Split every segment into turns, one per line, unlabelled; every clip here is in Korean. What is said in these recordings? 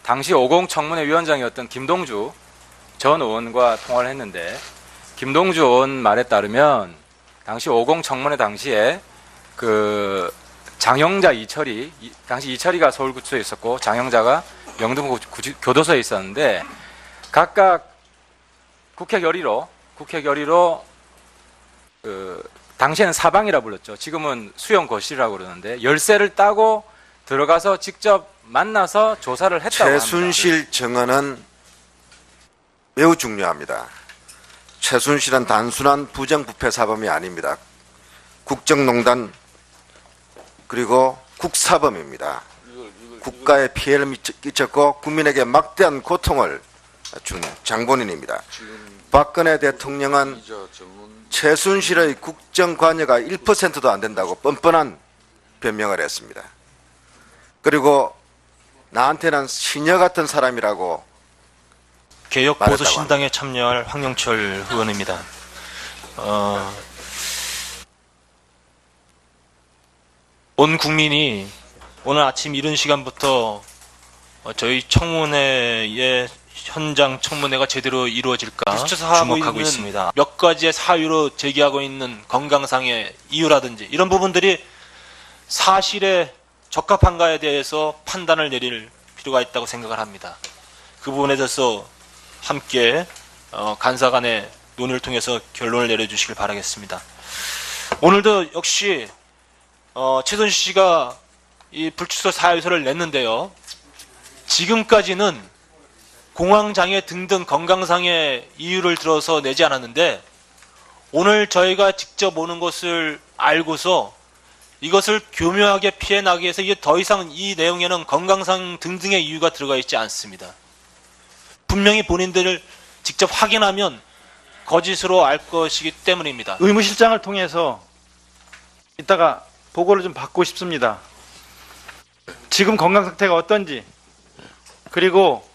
당시 50 청문회 위원장이었던 김동주 전 의원과 통화를 했는데, 김동주 의원 말에 따르면 당시 50 청문회 당시에 그 장영자 이철이, 당시 이철이가 서울구치소에 있었고 장영자가 영등포 교도소에 있었는데, 각각 국회 결의로 당시에는 사방이라 불렀죠. 지금은 수용 거실이라고 그러는데, 열쇠를 따고 들어가서 직접 만나서 조사를 했다고 합니다.
최순실 증언은 매우 중요합니다. 최순실은 단순한 부정부패 사범이 아닙니다. 국정농단 그리고 국사범입니다. 국가에 피해를 끼쳤고 국민에게 막대한 고통을 준 장본인입니다. 박근혜 대통령은 최순실의 국정 관여가 1%도 안 된다고 뻔뻔한 변명을 했습니다. 그리고 나한테는 시녀 같은 사람이라고
개혁보수신당에 참여할 황영철 의원입니다. 온 국민이 오늘 아침 이른 시간부터 저희 청문회의 현장 청문회가 제대로 이루어질까 주목하고 있습니다. 몇 가지의 사유로 제기하고 있는 건강상의 이유라든지 이런 부분들이 사실에 적합한가에 대해서 판단을 내릴 필요가 있다고 생각을 합니다. 그 부분에 대해서 함께 간사 간의 논의를 통해서 결론을 내려주시길 바라겠습니다. 오늘도 역시 최순실 씨가 이 불출석 사유서를 냈는데요. 지금까지는 공황장애 등등 건강상의 이유를 들어서 내지 않았는데, 오늘 저희가 직접 오는 것을 알고서 이것을 교묘하게 피해나기 위해서 이게 더 이상 이 내용에는 건강상 등등의 이유가 들어가 있지 않습니다. 분명히 본인들을 직접 확인하면 거짓으로 알 것이기 때문입니다.
의무실장을 통해서 이따가 보고를 좀 받고 싶습니다. 지금 건강 상태가 어떤지, 그리고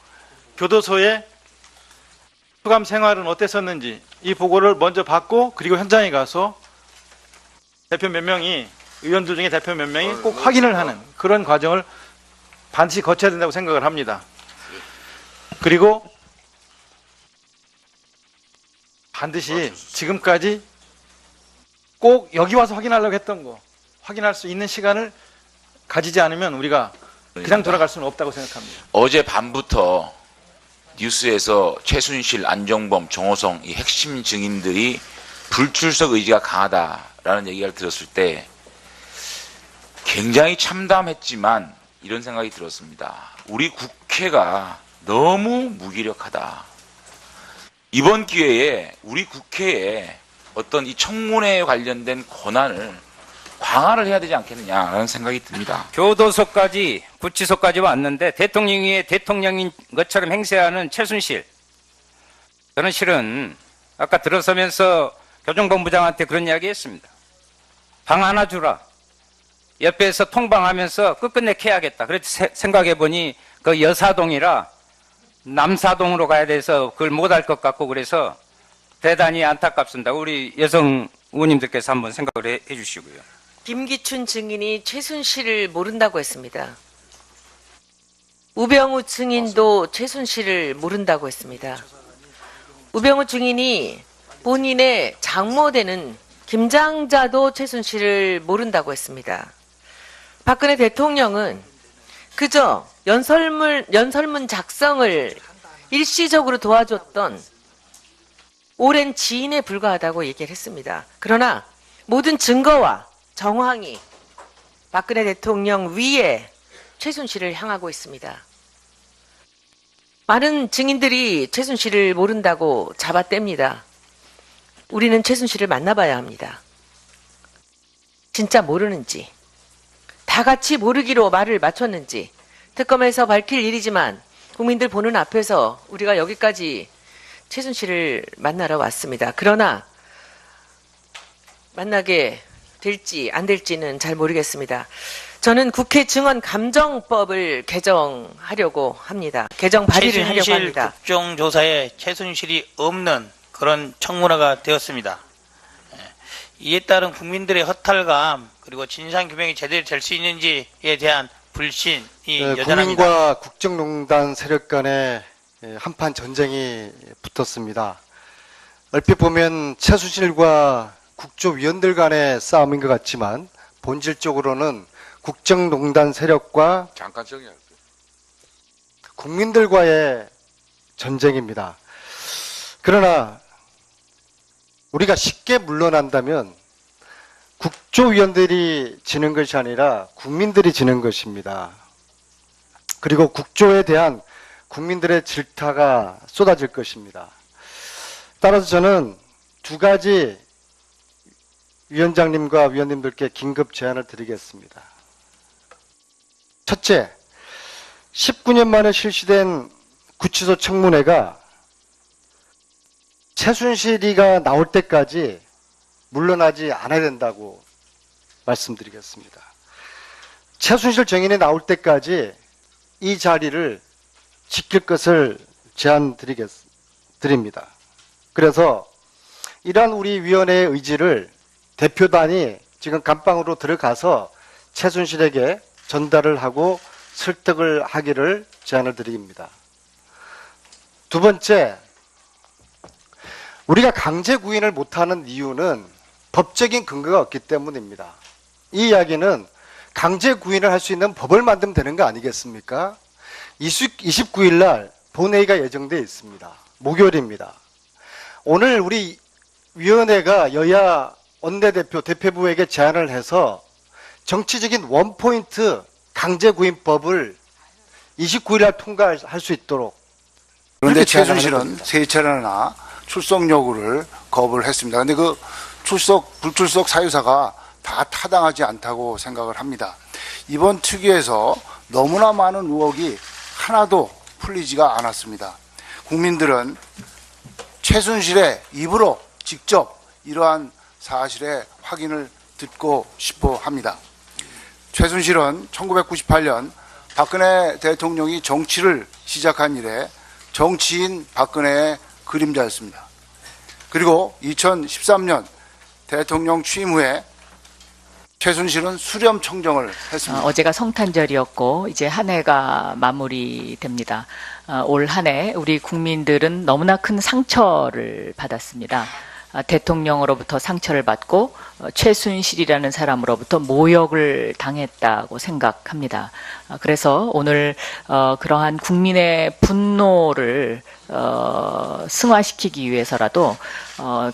교도소의 수감 생활은 어땠었는지 이 보고를 먼저 받고, 그리고 현장에 가서 대표 몇 명이, 의원들 중에 대표 몇 명이 꼭 확인을 하는 그런 과정을 반드시 거쳐야 된다고 생각을 합니다. 그리고 반드시 지금까지 꼭 여기 와서 확인하려고 했던 거 확인할 수 있는 시간을 가지지 않으면 우리가 그냥 돌아갈 수는 없다고 생각합니다.
어제 밤부터 뉴스에서 최순실, 안종범, 정호성 이 핵심 증인들이 불출석 의지가 강하다라는 얘기를 들었을 때 굉장히 참담했지만 이런 생각이 들었습니다. 우리 국회가 너무 무기력하다. 이번 기회에 우리 국회에 어떤 이 청문회에 관련된 권한을 강화를 해야 되지 않겠느냐라는 생각이 듭니다.
교도소까지, 구치소까지 왔는데 대통령이 대통령인 것처럼 행세하는 최순실. 저는 실은 아까 들어서면서 교정본부장한테 그런 이야기 했습니다. 방 하나 주라. 옆에서 통방하면서 끝끝내 캐야겠다. 그래서 생각해보니 그 여사동이라 남사동으로 가야 돼서 그걸 못할 것 같고, 그래서 대단히 안타깝습니다. 우리 여성 의원님들께서 한번 생각을 해 주시고요.
김기춘 증인이 최순실을 모른다고 했습니다. 우병우 증인도 최순실을 모른다고 했습니다. 우병우 증인이 본인의 장모되는 김장자도 최순실을 모른다고 했습니다. 박근혜 대통령은 그저 연설문 작성을 일시적으로 도와줬던 오랜 지인에 불과하다고 얘기를 했습니다. 그러나 모든 증거와 정황이 박근혜 대통령 위에 최순실을 향하고 있습니다. 많은 증인들이 최순실을 모른다고 잡아뗍니다. 우리는 최순실을 만나봐야 합니다. 진짜 모르는지, 다 같이 모르기로 말을 맞췄는지 특검에서 밝힐 일이지만 국민들 보는 앞에서 우리가 여기까지 최순실을 만나러 왔습니다. 그러나 만나게 될지 안 될지는 잘 모르겠습니다. 저는 국회 증언 감정법을 개정하려고 합니다. 개정 발의를 하려고 합니다.
국정조사에 최순실이 없는 그런 청문회가 되었습니다. 이에 따른 국민들의 허탈감, 그리고 진상규명이 제대로 될 수 있는지에 대한 불신이
네,
여전합니다.
국민과 국정농단 세력 간의 한판 전쟁이 붙었습니다. 얼핏 보면 최순실과 국조위원들 간의 싸움인 것 같지만 본질적으로는 국정농단 세력과
잠깐 정리할게요.
국민들과의 전쟁입니다. 그러나 우리가 쉽게 물러난다면 국조위원들이 지는 것이 아니라 국민들이 지는 것입니다. 그리고 국조에 대한 국민들의 질타가 쏟아질 것입니다. 따라서 저는 두 가지 위원장님과 위원님들께 긴급 제안을 드리겠습니다. 첫째, 19년 만에 실시된 구치소 청문회가 최순실이가 나올 때까지 물러나지 않아야 된다고 말씀드리겠습니다. 최순실 증인이 나올 때까지 이 자리를 지킬 것을 제안드립니다. 그래서 이러한 우리 위원회의 의지를 대표단이 지금 감방으로 들어가서 최순실에게 전달을 하고 설득을 하기를 제안을 드립니다. 두 번째, 우리가 강제 구인을 못하는 이유는 법적인 근거가 없기 때문입니다. 이 이야기는 강제 구인을 할 수 있는 법을 만들면 되는 거 아니겠습니까? 29일 날 본회의가 예정되어 있습니다. 목요일입니다. 오늘 우리 위원회가 여야 원내대표, 대표부에게 제안을 해서 정치적인 원포인트 강제구인법을 29일 날 통과할 수 있도록.
그런데 최순실은 세 차례나 출석 요구를 거부를 했습니다. 그런데 그 불출석 사유사가 다 타당하지 않다고 생각을 합니다. 이번 특위에서 너무나 많은 의혹이 하나도 풀리지가 않았습니다. 국민들은 최순실의 입으로 직접 이러한 사실의 확인을 듣고 싶어 합니다. 최순실은 1998년 박근혜 대통령이 정치를 시작한 이래 정치인 박근혜의 그림자였습니다. 그리고 2013년 대통령 취임 후에 최순실은 수렴 청정을 했습니다.
어제가 성탄절이었고 이제 한 해가 마무리됩니다. 올 한 해 우리 국민들은 너무나 큰 상처를 받았습니다. 대통령으로부터 상처를 받고 최순실이라는 사람으로부터 모욕을 당했다고 생각합니다. 그래서 오늘 그러한 국민의 분노를 승화시키기 위해서라도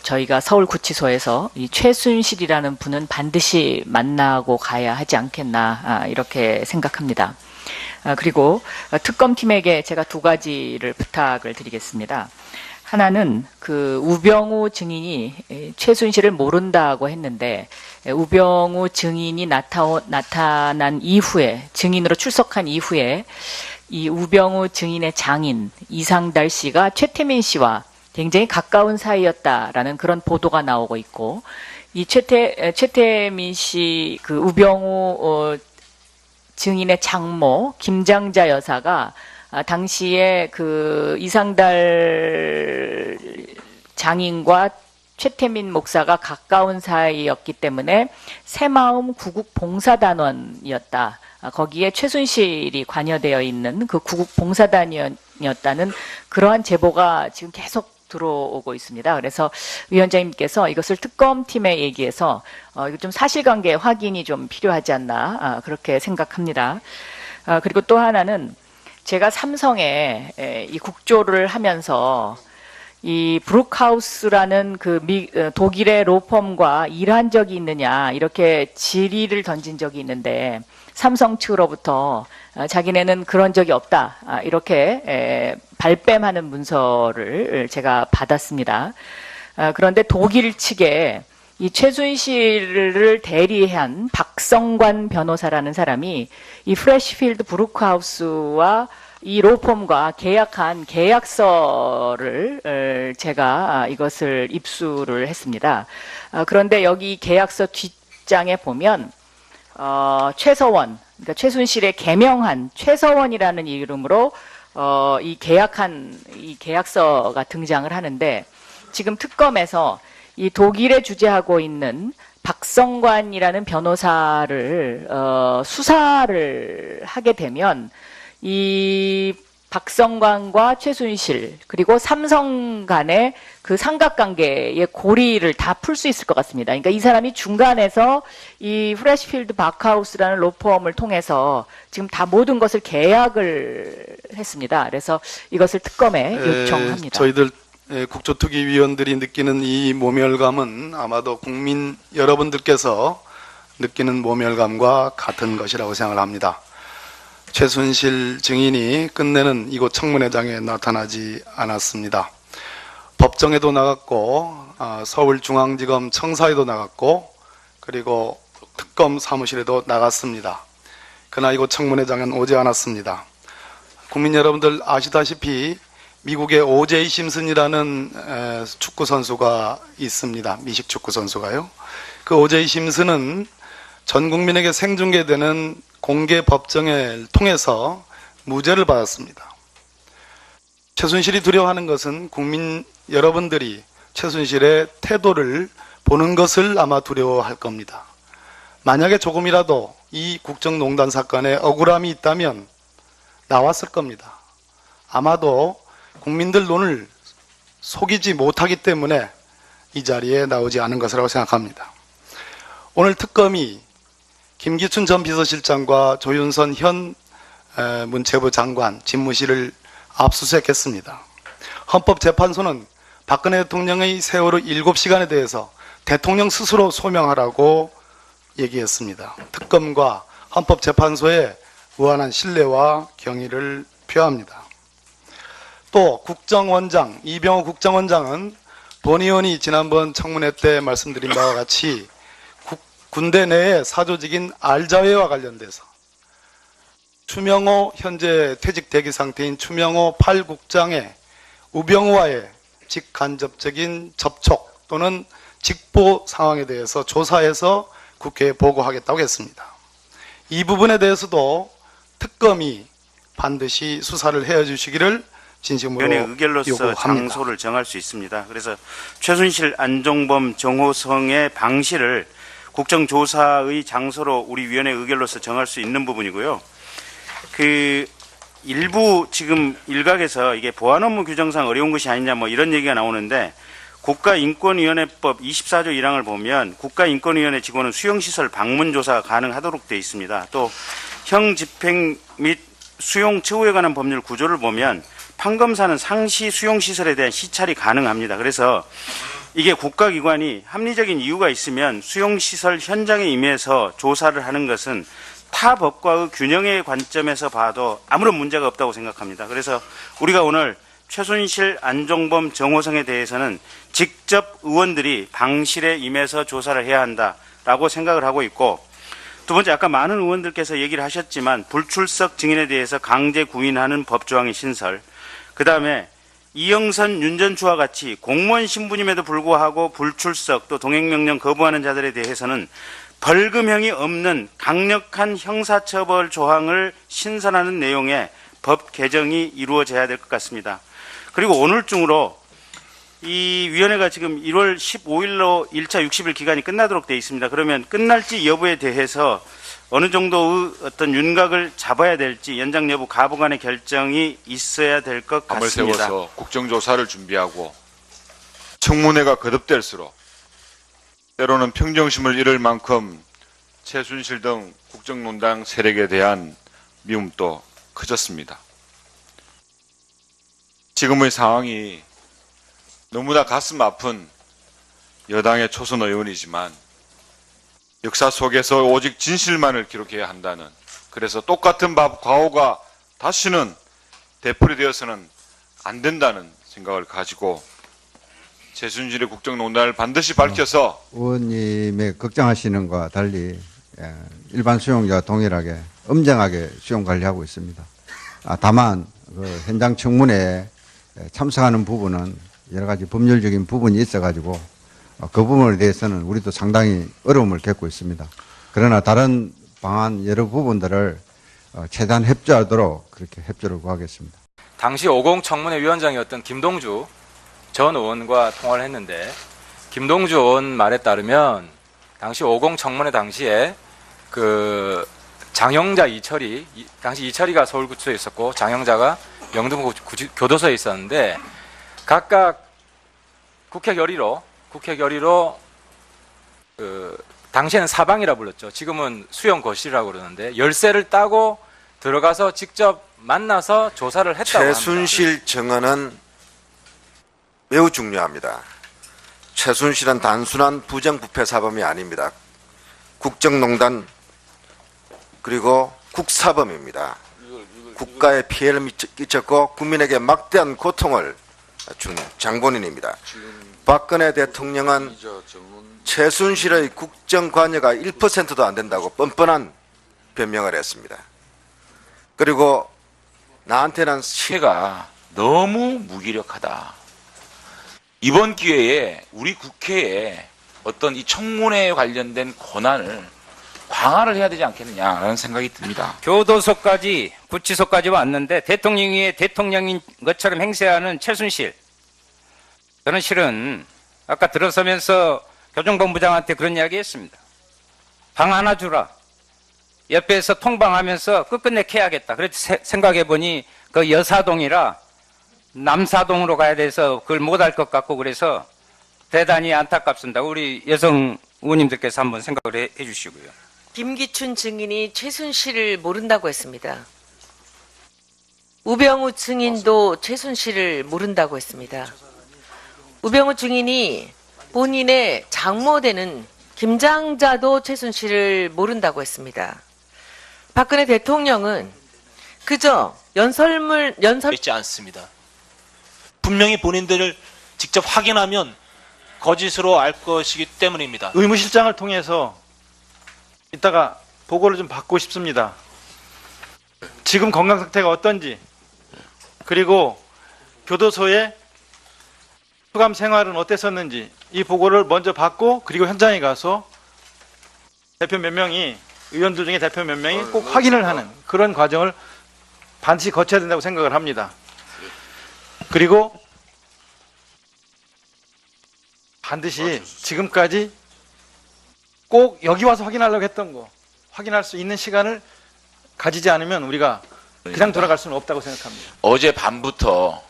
저희가 서울구치소에서 이 최순실이라는 분은 반드시 만나고 가야 하지 않겠나 이렇게 생각합니다. 그리고 특검팀에게 제가 두 가지를 부탁을 드리겠습니다. 하나는 그 우병우 증인이 최순실을 모른다고 했는데 우병우 증인이 나타난 이후에 증인으로 출석한 이후에 이 우병우 증인의 장인 이상달 씨가 최태민 씨와 굉장히 가까운 사이였다라는 그런 보도가 나오고 있고 이 최태민 씨 그 우병우 증인의 장모 김장자 여사가 당시에 그 이상달 장인과 최태민 목사가 가까운 사이였기 때문에 새마음 구국봉사단원이었다. 거기에 최순실이 관여되어 있는 그 구국봉사단이었다는 그러한 제보가 지금 계속 들어오고 있습니다. 그래서 위원장님께서 이것을 특검팀에 얘기해서 이거 좀 사실관계 확인이 좀 필요하지 않나 그렇게 생각합니다. 그리고 또 하나는 제가 삼성에 이 국조를 하면서 이 브룩하우스라는 그 독일의 로펌과 일한 적이 있느냐 이렇게 질의를 던진 적이 있는데 삼성 측으로부터 자기네는 그런 적이 없다 이렇게 발뺌하는 문서를 제가 받았습니다. 그런데 독일 측에 이 최순실을 대리한 박성관 변호사라는 사람이 이 프레시필드 브루크하우스와 이 로펌과 계약한 계약서를 제가 이것을 입수를 했습니다. 그런데 여기 계약서 뒷장에 보면 최서원, 그러니까 최순실의 개명한 최서원이라는 이름으로 이 계약서가 등장을 하는데 지금 특검에서 이 독일에 주재하고 있는 박성관이라는 변호사를 수사를 하게 되면 이 박성관과 최순실 그리고 삼성 간의 그 삼각관계의 고리를 다 풀 수 있을 것 같습니다. 그러니까 이 사람이 중간에서 이 프레시필드 바크하우스라는 로펌을 통해서 지금 다 모든 것을 계약을 했습니다. 그래서 이것을 특검에 요청합니다.
저희들 국조특위위원들이 느끼는 이 모멸감은 아마도 국민 여러분들께서 느끼는 모멸감과 같은 것이라고 생각을 합니다. 최순실 증인이 끝내는 이곳 청문회장에 나타나지 않았습니다. 법정에도 나갔고 서울중앙지검 청사에도 나갔고 그리고 특검 사무실에도 나갔습니다. 그러나 이곳 청문회장은 오지 않았습니다. 국민 여러분들 아시다시피 미국의 오제이 심슨이라는 축구 선수가 있습니다. 미식 축구 선수가요. 그 오제이 심슨은 전 국민에게 생중계되는 공개 법정을 통해서 무죄를 받았습니다. 최순실이 두려워하는 것은 국민 여러분들이 최순실의 태도를 보는 것을 아마 두려워할 겁니다. 만약에 조금이라도 이 국정농단 사건에 억울함이 있다면 나왔을 겁니다. 아마도 국민들 눈을 속이지 못하기 때문에 이 자리에 나오지 않은 것이라고 생각합니다. 오늘 특검이 김기춘 전 비서실장과 조윤선 현 문체부 장관 집무실을 압수수색했습니다. 헌법재판소는 박근혜 대통령의 세월호 7시간에 대해서 대통령 스스로 소명하라고 얘기했습니다. 특검과 헌법재판소에 무한한 신뢰와 경의를 표합니다. 또 국정원장, 이병호 국정원장은 본 의원이 지난번 청문회 때 말씀드린 바와 같이 군대 내의 사조직인 알자회와 관련돼서 추명호 현재 퇴직 대기 상태인 추명호 8국장의 우병우와의 직간접적인 접촉 또는 직보 상황에 대해서 조사해서 국회에 보고하겠다고 했습니다. 이 부분에 대해서도 특검이 반드시 수사를 해주시기를 진심으로
위원회 의결로서
요구합니다.
장소를 정할 수 있습니다. 그래서 최순실, 안종범, 정호성의 방실을 국정조사의 장소로 우리 위원회 의결로서 정할 수 있는 부분이고요. 그 일부 지금 일각에서 이게 보안 업무 규정상 어려운 것이 아니냐 뭐 이런 얘기가 나오는데 국가인권위원회법 24조 1항을 보면 국가인권위원회 직원은 수용시설 방문 조사가 가능하도록 되어 있습니다. 또 형집행 및 수용 처우에 관한 법률 구조를 보면 판검사는 상시 수용시설에 대한 시찰이 가능합니다. 그래서 이게 국가기관이 합리적인 이유가 있으면 수용시설 현장에 임해서 조사를 하는 것은 타 법과의 균형의 관점에서 봐도 아무런 문제가 없다고 생각합니다. 그래서 우리가 오늘 최순실, 안종범, 정호성에 대해서는 직접 의원들이 방실에 임해서 조사를 해야 한다라고 생각을 하고 있고, 두 번째 아까 많은 의원들께서 얘기를 하셨지만 불출석 증인에 대해서 강제 구인하는 법조항의 신설, 그 다음에 이영선, 윤전추와 같이 공무원 신분임에도 불구하고 불출석 또 동행명령 거부하는 자들에 대해서는 벌금형이 없는 강력한 형사처벌 조항을 신설하는 내용의 법 개정이 이루어져야 될 것 같습니다. 그리고 오늘 중으로 이 위원회가 지금 1월 15일로 1차 60일 기간이 끝나도록 되어 있습니다. 그러면 끝날지 여부에 대해서 어느 정도의 어떤 윤곽을 잡아야 될지 연장 여부 가부간의 결정이 있어야 될 것
밤을
같습니다.
세워서 국정조사를 준비하고 청문회가 거듭될수록 때로는 평정심을 잃을 만큼 최순실 등 국정농단 세력에 대한 미움도 커졌습니다. 지금의 상황이 너무나 가슴 아픈 여당의 초선 의원이지만 역사 속에서 오직 진실만을 기록해야 한다는, 그래서 똑같은 과오가 다시는 되풀이되어서는 안 된다는 생각을 가지고 최순실의 국정농단을 반드시 밝혀서
의원님의 걱정하시는 것과 달리 일반 수용자와 동일하게 엄정하게 수용 관리하고 있습니다. 다만 그 현장 청문회에 참석하는 부분은 여러 가지 법률적인 부분이 있어가지고 그 부분에 대해서는 우리도 상당히 어려움을 겪고 있습니다. 그러나 다른 방안 여러 부분들을 최대한 협조하도록 그렇게 협조를 구하겠습니다.
당시 50 청문회 위원장이었던 김동주 전 의원과 통화를 했는데 김동주 의원 말에 따르면 당시 50 청문회 당시에 그 장영자 이철이 당시 이철이가 서울구치소에 있었고 장영자가 영등포 교도소에 있었는데 각각 국회 결의로 그 당시에는 사방이라 불렀죠. 지금은 수용 거실이라고 그러는데 열쇠를 따고 들어가서 직접 만나서 조사를 했다고 합니다.
최순실 증언은 매우 중요합니다. 최순실은 단순한 부정부패 사범이 아닙니다. 국정농단 그리고 국사범입니다. 국가에 피해를 끼쳤고 국민에게 막대한 고통을 준 장본인입니다. 박근혜 대통령은 최순실의 국정 관여가 1%도 안 된다고 뻔뻔한 변명을 했습니다. 그리고 나한테는
국회가 너무 무기력하다. 이번 기회에 우리 국회에 어떤 이 청문회에 관련된 권한을 강화를 해야 되지 않겠느냐라는 생각이 듭니다.
교도소까지 구치소까지 왔는데 대통령이 대통령인 것처럼 행세하는 최순실. 저는 실은 아까 들어서면서 교정본부장한테 그런 이야기 했습니다. 방 하나 주라. 옆에서 통방하면서 끝끝내 캐야겠다. 그래서 생각해보니 그 여사동이라 남사동으로 가야 돼서 그걸 못할 것 같고 그래서 대단히 안타깝습니다. 우리 여성 의원님들께서 한번 생각을 해 주시고요.
김기춘 증인이 최순실을 모른다고 했습니다. 우병우 증인도 최순실을 모른다고 했습니다. 우병우 증인이 본인의 장모되는 김장자도 최순실을 모른다고 했습니다. 박근혜 대통령은 그저 연설
있지 않습니다. 분명히 본인들을 직접 확인하면 거짓으로 알 것이기 때문입니다.
의무실장을 통해서 이따가 보고를 좀 받고 싶습니다. 지금 건강 상태가 어떤지, 그리고 교도소의 수감 생활은 어땠었는지 이 보고를 먼저 받고 그리고 현장에 가서 대표 몇 명이 의원들 중에 대표 몇 명이 꼭 확인을 하는 그런 과정을 반드시 거쳐야 된다고 생각을 합니다. 그리고 반드시 지금까지 꼭 여기 와서 확인하려고 했던 거 확인할 수 있는 시간을 가지지 않으면 우리가 그냥 돌아갈 수는 없다고 생각합니다.
어제 밤부터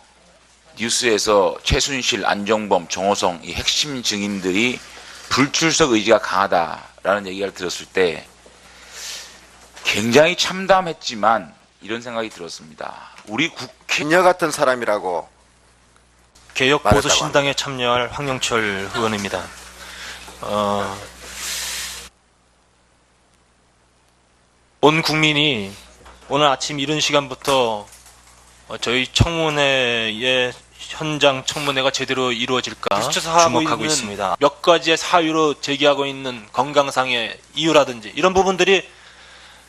뉴스에서 최순실, 안종범, 정호성 이 핵심 증인들이 불출석 의지가 강하다라는 얘기를 들었을 때 굉장히 참담했지만 이런 생각이 들었습니다. 우리 국회
녀 같은 사람이라고
개혁보수신당에 참여할 황영철 의원입니다. 온 국민이 오늘 아침 이른 시간부터 저희 청문회의 현장 청문회가 제대로 이루어질까 주목하고 있습니다. 몇 가지의 사유로 제기하고 있는 건강상의 이유라든지 이런 부분들이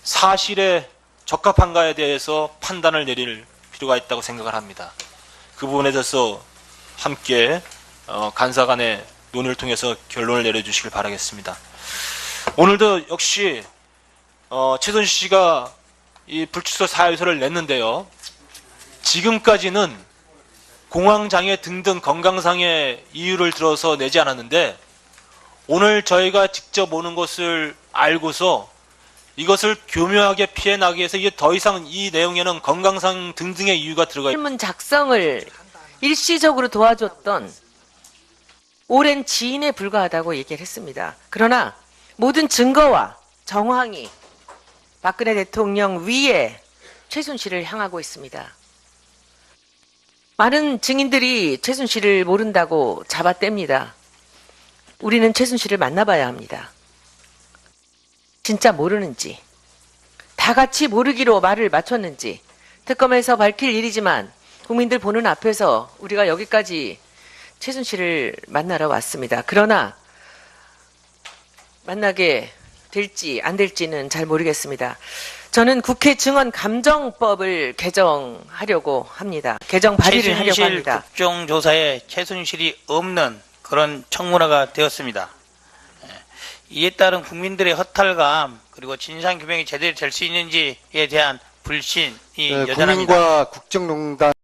사실에 적합한가에 대해서 판단을 내릴 필요가 있다고 생각을 합니다. 그 부분에 대해서 함께 간사 간의 논의를 통해서 결론을 내려주시길 바라겠습니다. 오늘도 역시 최순실 씨가 이 불출석 사유서를 냈는데요. 지금까지는 공황장애 등등 건강상의 이유를 들어서 내지 않았는데 오늘 저희가 직접 오는 것을 알고서 이것을 교묘하게 피해 나기 위해서 이게 더 이상 이 내용에는 건강상 등등의 이유가 들어가 있습니다.
실문 작성을 일시적으로 도와줬던 오랜 지인에 불과하다고 얘기를 했습니다. 그러나 모든 증거와 정황이 박근혜 대통령 위에 최순실을 향하고 있습니다. 많은 증인들이 최순실을 모른다고 잡아뗍니다. 우리는 최순실을 만나봐야 합니다. 진짜 모르는지, 다 같이 모르기로 말을 맞췄는지 특검에서 밝힐 일이지만 국민들 보는 앞에서 우리가 여기까지 최순실을 만나러 왔습니다. 그러나 만나게 될지 안 될지는 잘 모르겠습니다. 저는 국회 증언 감정법을 개정하려고 합니다. 개정 발의를 하려고 합니다.
국정조사에 최순실이 없는 그런 청문회가 되었습니다. 이에 따른 국민들의 허탈감 그리고 진상규명이 제대로 될 수 있는지에 대한 불신이 여전합니다.
국민과 국정농단